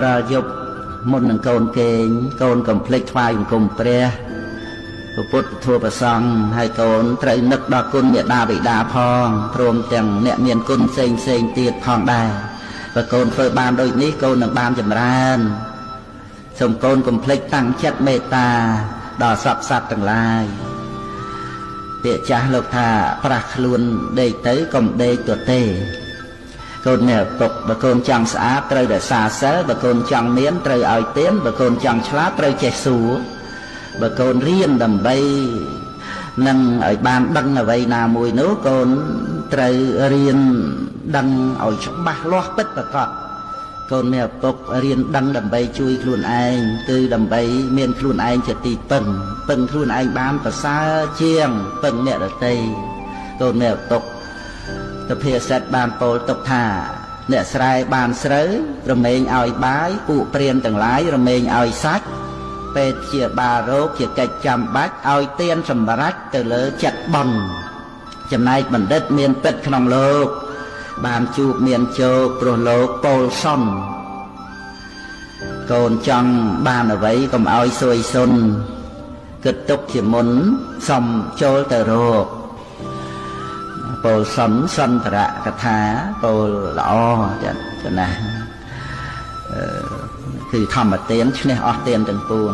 រាល់យប់មុននឹងកូនកេងកូនកំភ្លេចថ្វាយបង្គំព្រះពុទ្ធធម៌ប្រសង្ឃហើយកូនត្រូវនឹកដល់គុណមេដាបិតាផងព្រមទាំងអ្នកមានគុណផ្សេងទៀតផងដែរបើកូនធ្វើបានដូចនេះកូននឹងបានចម្រើនសូមកូនកុំភ្លេចតាំងចិត្តមេត្តាដល់សពសត្វទាំងឡាយពាក្យចាស់លោកថាប្រាស់ខ្លួនដេកទៅកុំដេកទទេកូននេះពុកបើកូនចង់ស្អាតត្រូវតែសាសិលបើកូនចង់មានត្រូវឲ្យទានបើកូនចង់ឆ្លាតត្រូវចេះសួរបើកូនរៀនដើម្បីនឹងឲ្យបានដឹងអ្វីណាមួយនោះកូនត្រូវរៀនដឹងឲ្យច្បាស់លាស់ពិតប្រាកដកូនមានឪពុករៀនដឹងដើម្បីជួយខ្លួនឯងគឺដើម្បីមានខ្លួនឯងជាទីពឹងខ្លួនឯងបានប្រសើរជាងពឹងអ្នកដទៃកូនមានឪពុកសុភាសិតបានពោលទុកថាអ្នកស្រែបានស្រូវរមែងឲ្យបាយពួកព្រានទាំងឡាយរមែងឲ្យសាច់ពេទ្យជាបារោគជាកិច្ចចាំបាច់ឲ្យទានសម្រេចទៅលើចិត្តបន់ចំណែកបណ្ឌិតមានពិតក្នុងលោកបានជួបមានជោគព្រោះលោកពោលសុនកូនចង់បានអ្វីកុំឲ្យសួយសុនគិតទុកជាមុនសំចូលទៅរកពោលសុនសន្តរកថាពោលល្អចា៎ណាគឺធម្មទានឈ្នះអស់ទានទាំងពួង